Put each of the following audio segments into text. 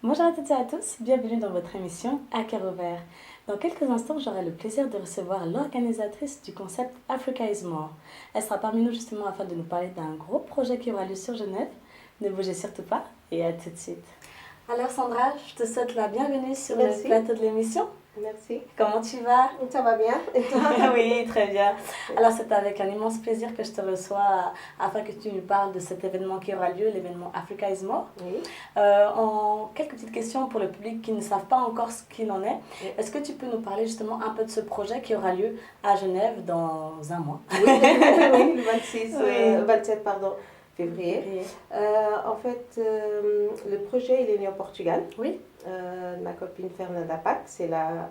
Bonjour à toutes et à tous, bienvenue dans votre émission À cœur ouvert. Dans quelques instants, j'aurai le plaisir de recevoir l'organisatrice du concept Africa is More. Elle sera parmi nous justement afin de nous parler d'un gros projet qui aura lieu sur Genève. Ne bougez surtout pas et à tout de suite. Alors Sandra, je te souhaite la bienvenue sur le plateau de l'émission. Merci. Comment tu vas? Ça va bien. Et toi? Oui, très bien. Alors c'est avec un immense plaisir que je te reçois afin que tu nous parles de cet événement qui aura lieu, l'événement Africa is More. Oui. En quelques petites questions pour le public qui ne savent pas encore ce qu'il en est. Oui. Est-ce que tu peux nous parler justement un peu de ce projet qui aura lieu à Genève dans un mois? Oui, oui, le 26, Oui. 27 février. En fait, le projet il est né au Portugal. Oui. Ma copine Fernanda Pac, c'est la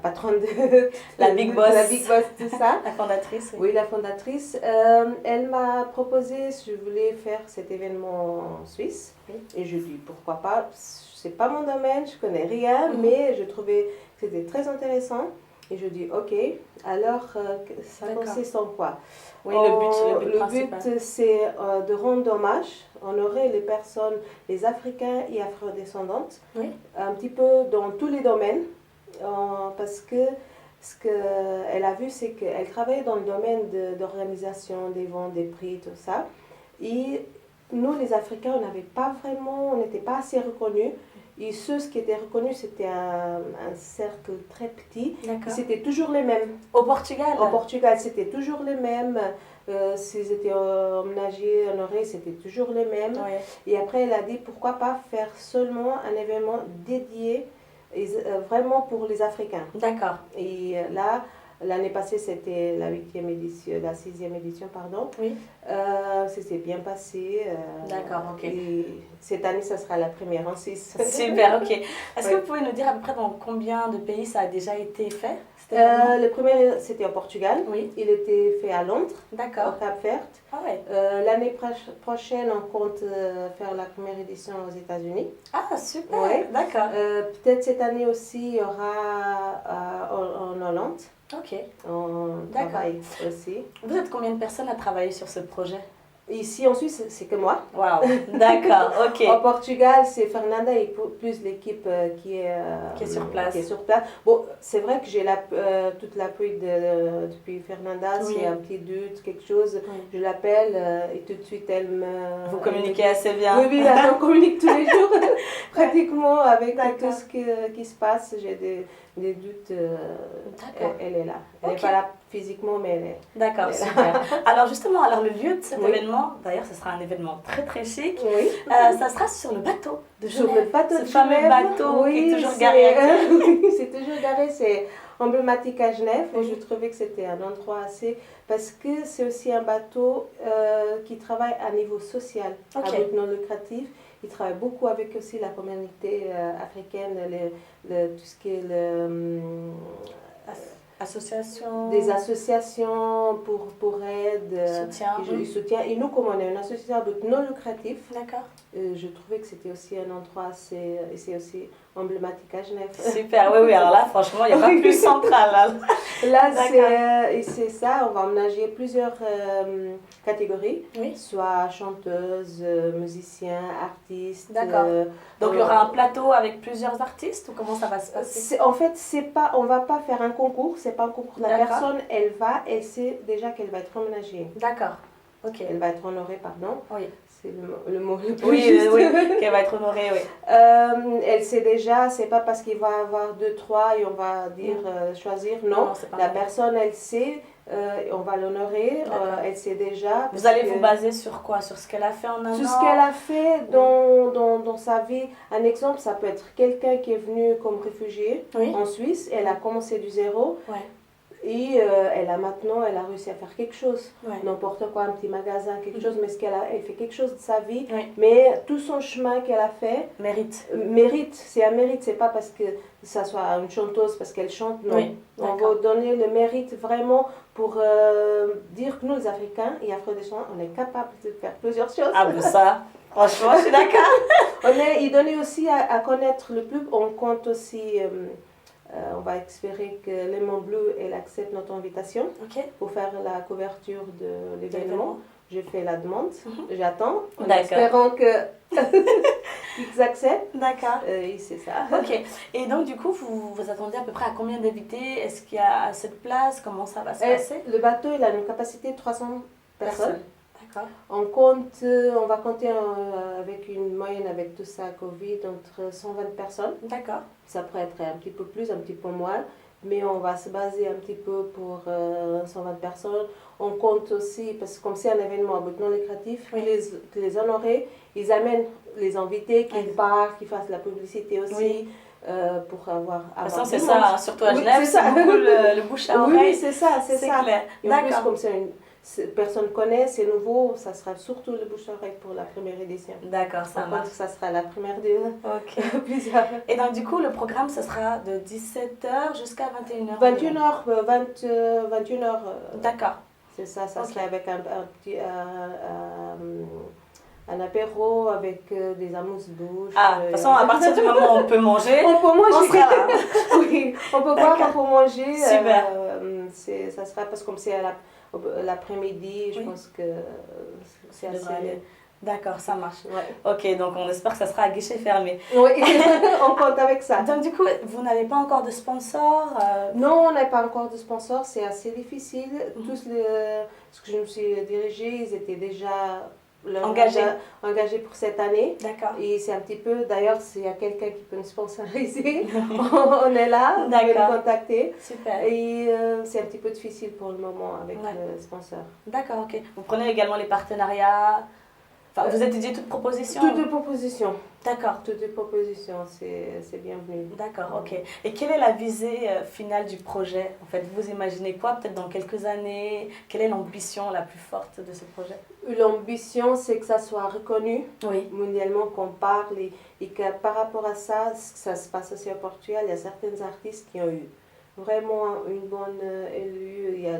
patronne de La big boss. La big boss, tout ça. La fondatrice. Oui. Oui, la fondatrice. Elle m'a proposé si je voulais faire cet événement en Suisse. Oui. Et je dis pourquoi pas. C'est pas mon domaine, je connais rien, mais je trouvais que c'était très intéressant. Et je dis ok. Alors ça consiste en quoi? Oui, le but principal. Le but, c'est de rendre hommage, honorer les personnes, les Africains et Afrodescendantes, Oui. un petit peu dans tous les domaines, parce que ce qu'elle a vu, c'est qu'elle travaillait dans le domaine d'organisation, des ventes, des prix, tout ça. Et nous, les Africains, on n'était pas assez reconnus. Et ceux qui étaient reconnus, c'était un cercle très petit. C'était toujours les mêmes. Au Portugal? Au Portugal, c'était toujours les mêmes. S'ils étaient honorés, c'était toujours les mêmes. Oui. Et après, elle a dit pourquoi pas faire seulement un événement dédié vraiment pour les Africains. D'accord. Et là, l'année passée, c'était la 6e édition, pardon. Oui. Ça s'est bien passé. D'accord, ok. Et cette année, ça sera la première en Suisse. Super, ok. Est-ce que vous pouvez nous dire à peu près dans combien de pays ça a déjà été fait? Le premier, c'était au Portugal. Oui. Il était fait à Londres, D'accord. au Cap-Vert. Ah ouais. L'année prochaine, on compte faire la première édition aux États-Unis. Ah, super. Ouais. D'accord. Peut-être cette année aussi, il y aura en Hollande. Ok. On travaille aussi. Vous êtes combien de personnes à travailler sur ce projet? Ici en Suisse, c'est que moi. Waouh, d'accord, ok. Au Portugal, c'est Fernanda et plus l'équipe qui est sur place. Bon, c'est vrai que j'ai toute l'appui depuis Fernanda. Oui. C'est un petit doute, quelque chose. Oui. Je l'appelle et tout de suite elle me... Vous communiquez assez bien. Oui, on communique tous les jours pratiquement avec tout ce qui se passe. J'ai des doutes. Elle est là. Elle n'est pas là physiquement, mais elle est. D'accord, super. Alors justement, le lieu de cet événement, d'ailleurs ce sera un événement très très chic, oui. Ça sera sur le bateau de Genève. Sur le bateau ce fameux bateau qui est toujours garé à Genève. Oui, c'est toujours garé, c'est emblématique à Genève. Oui. Et je trouvais que c'était un endroit assez... Parce que c'est aussi un bateau qui travaille à niveau social, à but non lucratif. Il travaille beaucoup avec aussi la communauté africaine, tout ce qui est des associations pour aide, soutien. Et nous, comme on est une association à but non lucratif, je trouvais que c'était aussi un endroit c'est aussi emblématique à Genève. Super, oui, alors là, franchement, il n'y a pas plus central. Là, c'est ça, on va ménager plusieurs catégories, soit chanteuses, musiciens, artistes. D'accord. Donc il y aura un plateau avec plusieurs artistes ou comment ça va se passer? En fait, on ne va pas faire un concours, c'est pas un concours. La personne, elle sait déjà qu'elle va être honorée. D'accord. Ok. Elle va être honorée, pardon. Oui. C'est le mot le plus juste. Oui, qu'elle va être honorée, oui. Elle sait déjà, c'est pas parce qu'il va avoir 2, 3 et on va dire choisir. Non, la personne, elle sait, on va l'honorer, elle sait déjà. Vous allez vous baser sur quoi? Sur ce qu'elle a fait en un an? Sur ce qu'elle a fait dans sa vie. Un exemple, ça peut être quelqu'un qui est venu comme réfugié en Suisse, elle a commencé du zéro. Ouais. Et elle a réussi à faire quelque chose, n'importe quoi, un petit magasin, quelque chose, mais elle fait quelque chose de sa vie, mais tout son chemin qu'elle a fait c'est un mérite, c'est pas parce que ça soit une chanteuse, parce qu'elle chante, non. On va donner le mérite vraiment pour dire que nous, les Africains et Afro-descendants, on est capables de faire plusieurs choses. Ah, ben ça, franchement, je suis d'accord. Il donne aussi à connaître le plus, on compte aussi... on va espérer que Lemon Blue elle accepte notre invitation pour faire la couverture de l'événement. J'ai fait la demande, j'attends, en espérant que qu'ils acceptent. D'accord. C'est ça. Ok. Et donc, du coup, vous attendez à peu près à combien d'invités? Est-ce qu'il y a assez de place? Comment ça va se passer? Le bateau, il a une capacité de 300 personnes. D'accord. On va compter avec une moyenne, avec tout ça, Covid, entre 120 personnes. D'accord. Ça pourrait être un petit peu plus, un petit peu moins, mais on va se baser un petit peu pour 120 personnes. On compte aussi, parce que comme c'est un événement à but non lucratif, que les honorés, ils amènent les invités, qu'ils parlent, qu'ils fassent la publicité aussi. Oui. Pour avoir. De toute façon, c'est ça, surtout à Genève, c'est beaucoup le bouche à oreille. Oui, c'est ça, c'est ça. Clair. Et en plus, comme personne connaît, c'est nouveau, ça sera surtout le bouche à oreille pour la première édition. D'accord, ça marche. Ça sera la première de plusieurs. Et donc, du coup, le programme, ce sera de 17h jusqu'à 21h. 21h. D'accord. C'est ça, ça serait avec un apéro avec des amuse-bouches. De toute façon, à partir du moment où on peut manger, on peut manger. On sera là. Oui, on peut boire, on peut manger. Super. Ça sera, parce que comme c'est l'après-midi, je pense que c'est assez... D'accord, ça marche. Ouais. Ok, donc on espère que ça sera à guichet fermé. Oui, on compte avec ça. Donc du coup, vous n'avez pas encore de sponsor Non, on n'a pas encore de sponsor, c'est assez difficile. Tous ce que je me suis dirigée, ils étaient déjà engagés pour cette année. D'accord. Et c'est un petit peu, d'ailleurs, s'il y a quelqu'un qui peut nous sponsoriser, on est là, on peut le contacter. Super. Et c'est un petit peu difficile pour le moment avec le sponsor. D'accord, ok. Vous prenez également les partenariats? Enfin, vous étudiez toute proposition? Toutes propositions. D'accord. Toutes propositions, c'est bienvenu. D'accord, ok. Et quelle est la visée finale du projet? En fait, vous imaginez quoi peut-être dans quelques années? Quelle est l'ambition la plus forte de ce projet? L'ambition, c'est que ça soit reconnu mondialement, qu'on parle et que par rapport à ça, ça se passe aussi au Portugal. Il y a certains artistes qui ont eu vraiment une bonne élue. Il y a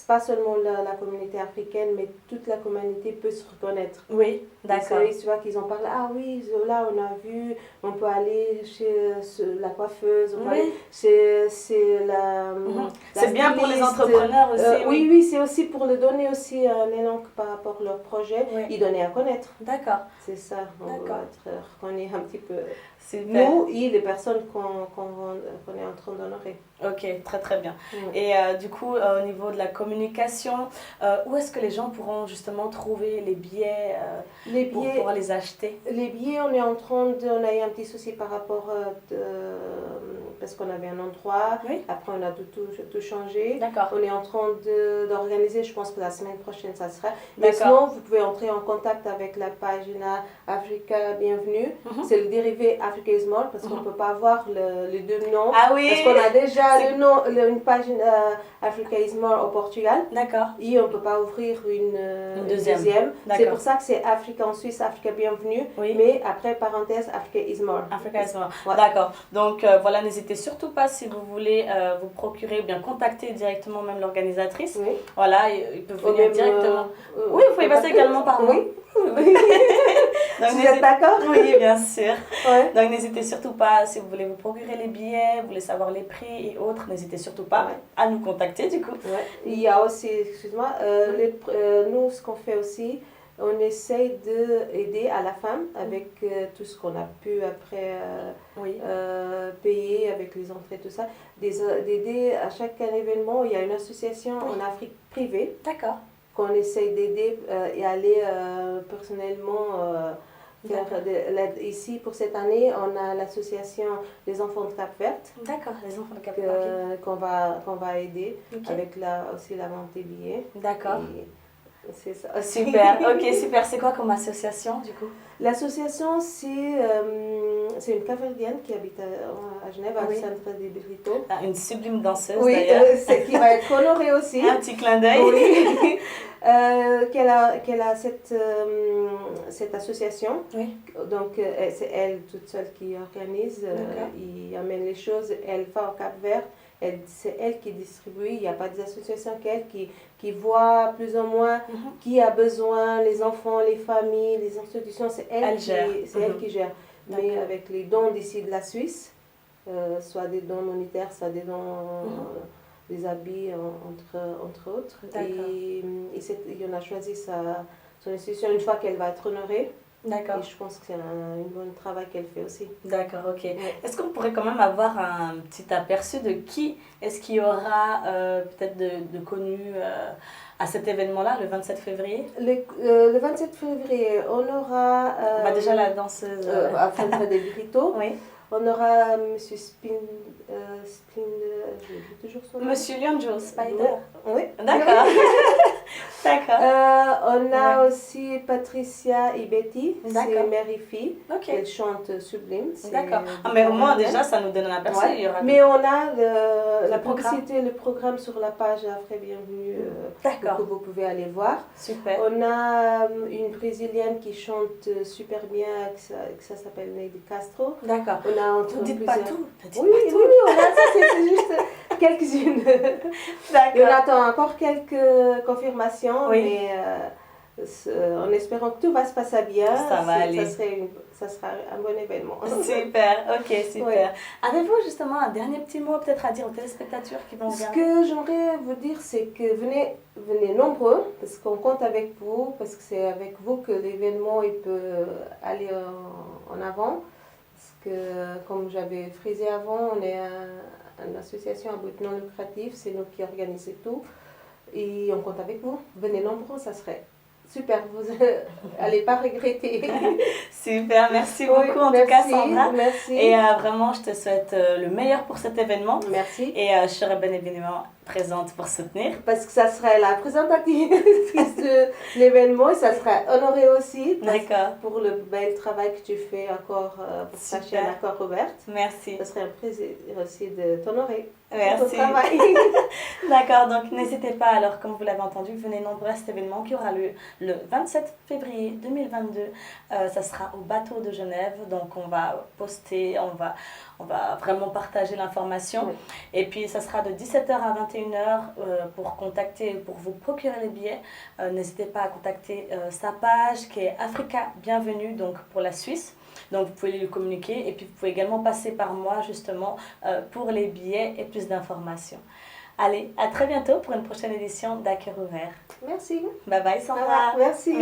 pas seulement la communauté africaine, mais toute la communauté peut se reconnaître. Oui, d'accord. Tu vois qu'ils en parlent. Ah oui, là on a vu, on peut aller chez la coiffeuse, on peut aller c'est bien pour les entrepreneurs aussi. Oui, c'est aussi pour leur donner aussi un élan par rapport à leur projet, ils donner à connaître. D'accord. C'est ça, on va être reconnu un petit peu. Super. Nous et les personnes qu'on est en train d'honorer. Ok, très très bien. Et du coup, au niveau de la communication, où est-ce que les gens pourront justement trouver les billets, pour pouvoir les acheter? Les billets, on a eu un petit souci par rapport parce qu'on avait un endroit. Après, on a tout changé. D'accord. On est en train d'organiser, je pense que la semaine prochaine, ça sera. Mais sinon, vous pouvez entrer en contact avec la page Africa Bienvenue. C'est le dérivé Africa is More, parce qu'on ne peut pas avoir les deux noms. Ah oui. Parce qu'on a déjà une page Africa is More au Portugal. D'accord. Et on ne peut pas ouvrir une deuxième. C'est pour ça que c'est Africa en Suisse, Africa Bienvenue. Mais après, parenthèse, Africa is More. Africa is More. Ouais. D'accord. Donc voilà, n'hésitez surtout pas si vous voulez vous procurer ou bien contacter directement même l'organisatrice. Voilà, ils peuvent venir directement. Oui, vous pouvez passer également par moi. Donc, vous êtes d'accord? Oui, bien sûr. Donc n'hésitez surtout pas, si vous voulez vous procurer les billets, vous voulez savoir les prix et autres, n'hésitez surtout pas à nous contacter du coup. Il y a aussi, excuse-moi, nous ce qu'on fait aussi, on essaye d'aider à la femme avec tout ce qu'on a pu après payer avec les entrées, tout ça, d'aider à chaque événement. Il y a une association en Afrique privée. D'accord. Qu'on essaye d'aider et aller personnellement faire de l'aide. Ici, pour cette année, on a l'association des enfants de Cap-Vert. D'accord, les enfants de Cap-Vert. Qu'on va aider avec aussi la vente des billets. D'accord. C'est ça. Super, ok, super. C'est quoi comme association du coup? L'association, c'est une Cap-Verdienne qui habite à Genève, à Centre des Brito. Une sublime danseuse d'ailleurs. Qui va être honorée aussi. Un petit clin d'œil. Oui. Qu'elle a cette association. Donc, c'est elle toute seule qui organise, il amène les choses. Elle va au Cap-Vert. C'est elle qui distribue, il n'y a pas des associations qu'elle qui voit plus ou moins qui a besoin, les enfants, les familles, les institutions, c'est elle qui gère. Mais avec les dons d'ici de la Suisse, soit des dons monétaires, soit des dons des habits, entre autres. Et on a choisi son institution une fois qu'elle va être honorée. D'accord. Et je pense que c'est un bon travail qu'elle fait aussi. D'accord, ok. Ouais. Est-ce qu'on pourrait quand même avoir un petit aperçu de qui est-ce qu'il y aura peut-être de connus à cet événement-là, le 27 février? Le 27 février, on aura... Déjà la danseuse... Alfred Del Brito. Oui. On aura Monsieur je dis toujours son nom. Monsieur Leandro Spider. Oui. D'accord. D'accord. On a aussi Patricia Ibetti, c'est mère-fille. Ok. Elle chante sublime. D'accord. Mais au moins déjà ça nous donne un aperçu. Ouais. Il y aura mais on a le programme sur la page Après Bienvenue que vous pouvez aller voir. Super. On a une Brésilienne qui chante super bien, que ça s'appelle Neide Castro. D'accord. On a entre dites pas tout. Oui, on a ça, c'est juste quelques-unes. D'accord. Et on attend encore quelques confirmations, mais en espérant que tout va se passer bien, ça va aller. Ça sera un bon événement. Super, ok, super. Ouais. Avez-vous justement un dernier petit mot peut-être à dire aux téléspectateurs qui vont regarder? Ce que j'aimerais vous dire, c'est que venez nombreux, parce qu'on compte avec vous, parce que c'est avec vous que l'événement il peut aller en avant. Parce que, comme j'avais frisé avant, on est une association à but non lucratif, c'est nous qui organisons tout. Et on compte avec vous. Venez nombreux, ça serait super, vous n'allez pas regretter. Super, merci beaucoup en tout cas Sandra. Merci. Et vraiment, je te souhaite le meilleur pour cet événement. Merci. Et je serai bien évidemment présente pour soutenir. Parce que ça serait la présentatrice de l'événement et ça serait honoré aussi. D'accord. Pour le bel travail que tu fais encore pour ta chaîne Accord Ouverte. Merci. Ça serait un plaisir aussi de t'honorer. Merci. D'accord, donc n'hésitez pas, alors comme vous l'avez entendu, venez nombreux à cet événement qui aura lieu le 27 février 2022. Ça sera au bateau de Genève, donc on va poster, on va vraiment partager l'information. Oui. Et puis ça sera de 17h à 21h pour vous procurer les billets. N'hésitez pas à contacter sa page qui est Africa Bienvenue, donc pour la Suisse. Donc vous pouvez lui communiquer et puis vous pouvez également passer par moi justement pour les billets et plus d'informations. Allez, à très bientôt pour une prochaine édition d'À Cœur Ouvert. Merci. Bye bye Sandra. Merci.